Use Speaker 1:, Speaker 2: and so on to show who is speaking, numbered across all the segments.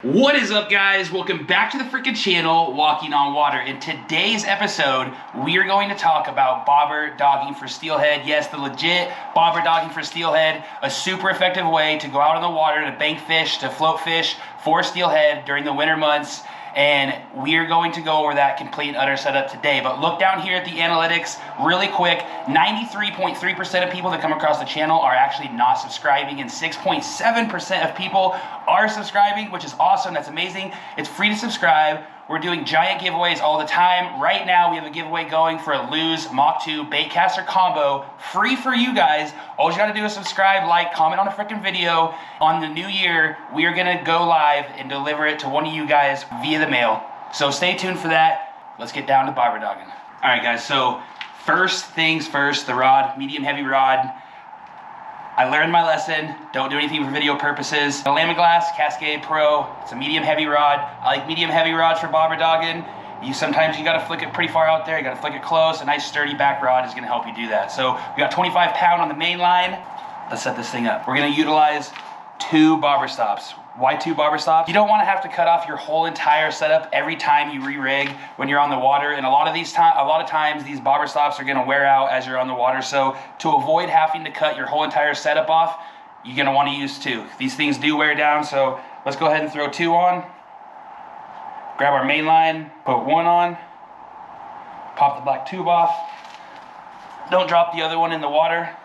Speaker 1: What is up, guys? Welcome back to the freaking channel, Walking on Water. In today's episode, we are going to talk about bobber dogging for steelhead. Yes, the legit bobber dogging for steelhead, a super effective way to go out on the water to bank fish, to float fish for steelhead during the winter months. And we are going to go over that complete and utter setup today. But look down here at the analytics really quick. 93.3% of people that come across the channel are actually not subscribing, and 6.7% of people are subscribing, which is awesome. That's amazing. It's free to subscribe. We're doing giant giveaways all the time. Right now, we have a giveaway going for a Lews Mach 2 Baitcaster Combo, free for you guys. All you gotta do is subscribe, like, comment on a freaking video. On the new year, we are gonna go live and deliver it to one of you guys via the mail. So stay tuned for that. Let's get down to bobber dogging. All right, guys, so first things first, the rod, medium heavy rod. I learned my lesson. Don't do anything for video purposes. A Lamiglass Cascade Pro. It's a medium heavy rod. I like medium heavy rods for bobber dogging. Sometimes you gotta flick it pretty far out there. You gotta flick it close. A nice sturdy back rod is gonna help you do that. So we got 25 pound on the main line. Let's set this thing up. We're gonna utilize 2 bobber stops. Why 2 bobber stops? You don't want to have to cut off your whole entire setup every time you re-rig when you're on the water, and a lot of times these bobber stops are going to wear out as you're on the water. So to avoid having to cut your whole entire setup off, you're going to want to use 2. These things do wear down, so let's go ahead and throw 2 on. Grab our main line, put 1 on, pop the black tube off. Don't drop the other one in the water.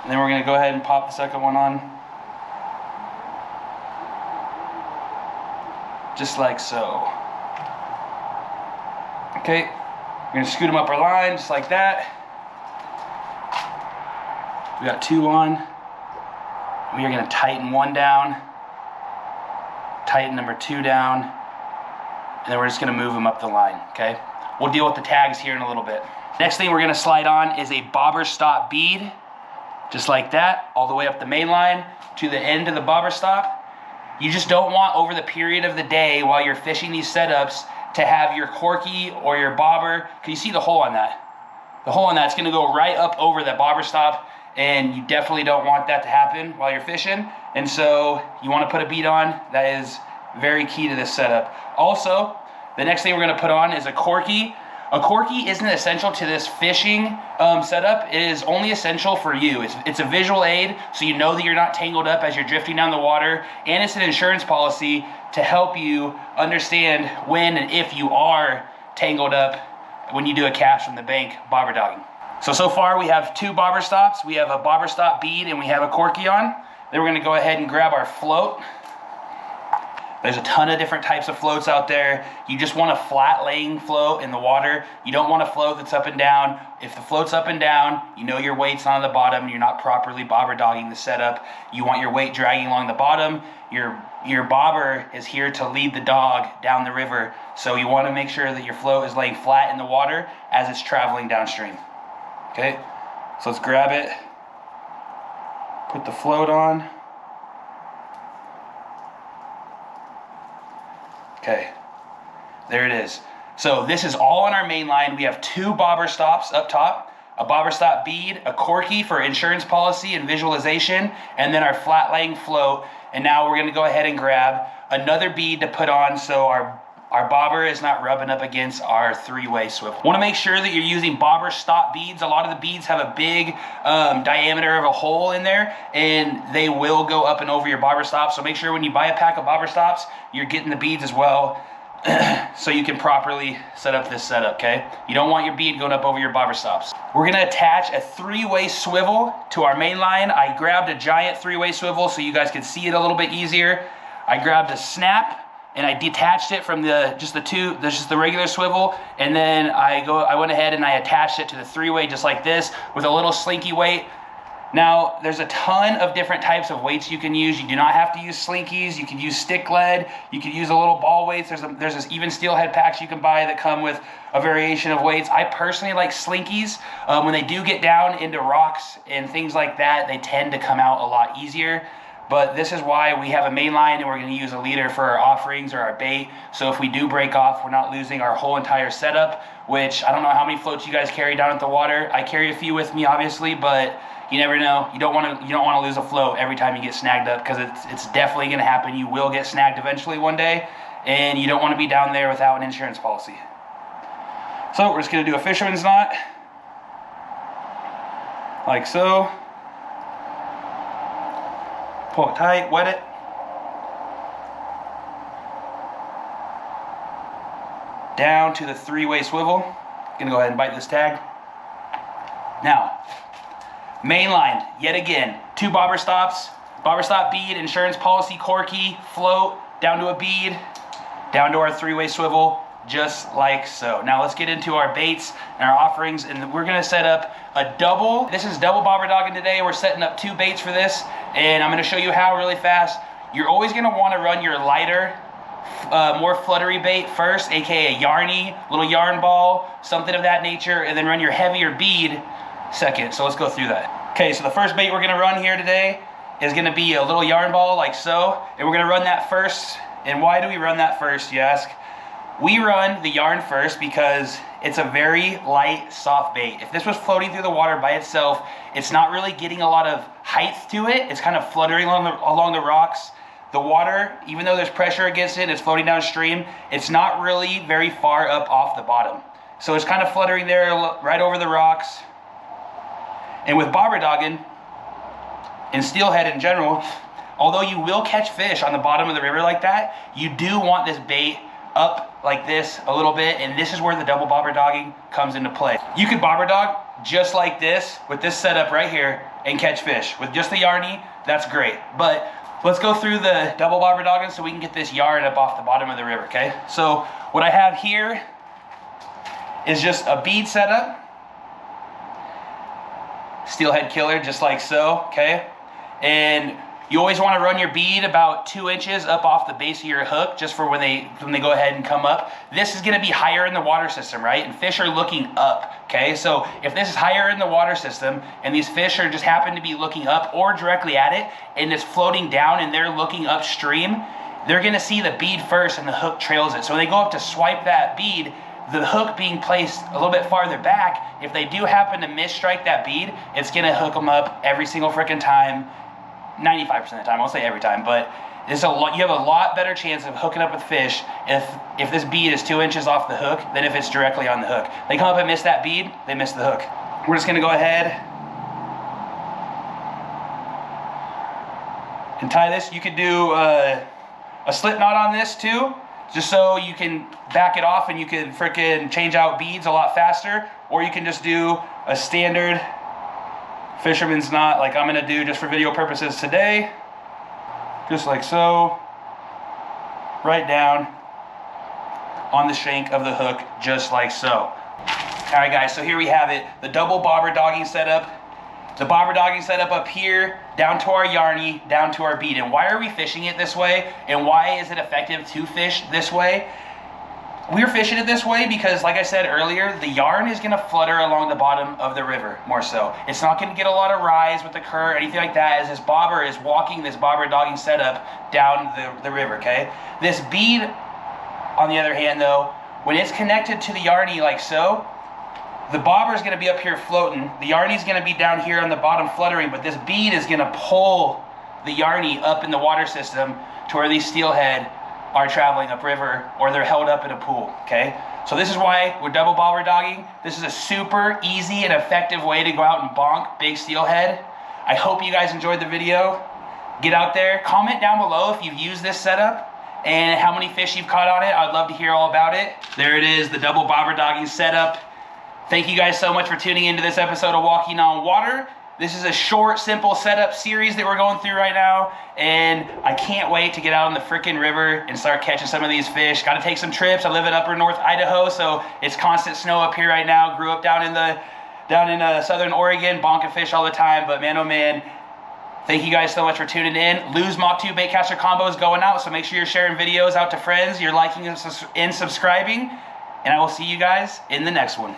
Speaker 1: And then we're going to go ahead and pop the second one on. Just like so. Okay, we're gonna scoot them up our line, just like that. We got 2 on. We are gonna tighten 1 down, tighten number 2 down, and then we're just gonna move them up the line, okay? We'll deal with the tags here in a little bit. Next thing we're gonna slide on is a bobber stop bead, just like that, all the way up the main line to the end of the bobber stop. You just don't want over the period of the day while you're fishing these setups to have your corky or your bobber, can you see the hole on that? The hole on that's gonna go right up over that bobber stop, and you definitely don't want that to happen while you're fishing. And so you wanna put a bead on. That is very key to this setup. Also, the next thing we're gonna put on is a corky. A corky isn't essential to this fishing setup. It is only essential for you. It's a visual aid, so you know that you're not tangled up as you're drifting down the water, and it's an insurance policy to help you understand when and if you are tangled up when you do a cast from the bank bobber dogging. So far we have 2 bobber stops. We have a bobber stop bead and we have a corky on. Then we're gonna go ahead and grab our float. There's a ton of different types of floats out there. You just want a flat laying float in the water. You don't want a float that's up and down. If the float's up and down, you know your weight's on the bottom and you're not properly bobber dogging the setup. You want your weight dragging along the bottom. Your bobber is here to lead the dog down the river. So you want to make sure that your float is laying flat in the water as it's traveling downstream. Okay, so let's grab it, put the float on. Okay, there it is. So this is all on our main line. We have 2 bobber stops up top, a bobber stop bead, a corky for insurance policy and visualization, and then our flat laying float. And now we're gonna go ahead and grab another bead to put on so our bobber is not rubbing up against our 3-way swivel. Wanna make sure that you're using bobber stop beads. A lot of the beads have a big diameter of a hole in there, and they will go up and over your bobber stop. So make sure when you buy a pack of bobber stops, you're getting the beads as well so you can properly set up this setup, okay? You don't want your bead going up over your bobber stops. We're gonna attach a 3-way swivel to our main line. I grabbed a giant 3-way swivel so you guys could see it a little bit easier. I grabbed a snap, and I detached it from just the regular swivel, and then I went ahead and I attached it to the 3-way just like this with a little slinky weight. Now, there's a ton of different types of weights you can use. You do not have to use slinkies. You can use stick lead. You can use a little ball weights. There's even steelhead packs you can buy that come with a variation of weights. I personally like slinkies. When they do get down into rocks and things like that, they tend to come out a lot easier. But this is why we have a main line, and we're going to use a leader for our offerings or our bait. So if we do break off, we're not losing our whole entire setup, which I don't know how many floats you guys carry down at the water. I carry a few with me, obviously, but you never know. You don't want to lose a float every time you get snagged up, because it's definitely going to happen. You will get snagged eventually one day, and you don't want to be down there without an insurance policy. So we're just going to do a fisherman's knot, like so. Pull it tight, wet it. Down to the 3-way swivel. Gonna go ahead and bite this tag. Now, main line, yet again, 2 bobber stops. Bobber stop bead, insurance policy, corky, float, down to a bead, down to our 3-way swivel, just like so. Now let's get into our baits and our offerings, and we're gonna set up a double. This is double bobber dogging today. We're setting up 2 baits for this, and I'm gonna show you how really fast. You're always gonna wanna run your lighter, more fluttery bait first, aka a yarny, little yarn ball, something of that nature, and then run your heavier bead second. So let's go through that. Okay, so the first bait we're gonna run here today is gonna be a little yarn ball like so, and we're gonna run that first. And why do we run that first, you ask? We run the yarn first because it's a very light, soft bait. If this was floating through the water by itself, it's not really getting a lot of height to it. It's kind of fluttering along the rocks. The water, even though there's pressure against it, it's floating downstream, it's not really very far up off the bottom. So it's kind of fluttering there right over the rocks. And with bobber doggin and steelhead in general, although you will catch fish on the bottom of the river like that, you do want this bait up like this a little bit, and this is where the double bobber dogging comes into play. You could bobber dog just like this with this setup right here and catch fish. With just the yarny, that's great. But let's go through the double bobber dogging so we can get this yarn up off the bottom of the river, okay? So what I have here is just a bead setup, steelhead killer, just like so, okay? And you always want to run your bead about 2 inches up off the base of your hook, just for when they go ahead and come up. This is going to be higher in the water system, right? And fish are looking up, okay? So if this is higher in the water system and these fish are just happen to be looking up or directly at it and it's floating down and they're looking upstream, they're going to see the bead first and the hook trails it. So when they go up to swipe that bead, the hook being placed a little bit farther back, if they do happen to misstrike that bead, it's going to hook them up every single freaking time. 95% of the time, I won't say every time, but it's you have a lot better chance of hooking up with fish if this bead is 2 inches off the hook than if it's directly on the hook. They come up and miss that bead, they miss the hook. We're just gonna go ahead and tie this. You could do a slip knot on this too, just so you can back it off and you can freaking change out beads a lot faster, or you can just do a standard fisherman's knot like I'm gonna do just for video purposes today, just like so, right down on the shank of the hook, just like so. All right guys, so here we have it, the double bobber dogging setup. The bobber dogging setup up here, down to our yarny, down to our bead. And why are we fishing it this way, and why is it effective to fish this way? We're fishing it this way because, like I said earlier, the yarn is going to flutter along the bottom of the river more so. It's not going to get a lot of rise with the current or anything like that as this bobber is walking this bobber dogging setup down the river, okay? This bead, on the other hand though, when it's connected to the yarny like so, the bobber is going to be up here floating, the yarny is going to be down here on the bottom fluttering, but this bead is going to pull the yarny up in the water system to where these steelhead are traveling upriver, or they're held up in a pool, okay? So this is why we're double bobber dogging. This is a super easy and effective way to go out and bonk big steelhead. I hope you guys enjoyed the video. Get out there, comment down below if you've used this setup and how many fish you've caught on it. I'd love to hear all about it. There it is, the double bobber dogging setup. Thank you guys so much for tuning into this episode of Walking on Water. This is a short, simple setup series that we're going through right now, and I can't wait to get out on the frickin' river and start catching some of these fish. Got to take some trips. I live in upper North Idaho, so it's constant snow up here right now. Grew up down in southern Oregon, bonking fish all the time. But man, oh man, thank you guys so much for tuning in. Lews Mach 2 Baitcaster Combo is going out, so make sure you're sharing videos out to friends. You're liking and subscribing, and I will see you guys in the next one.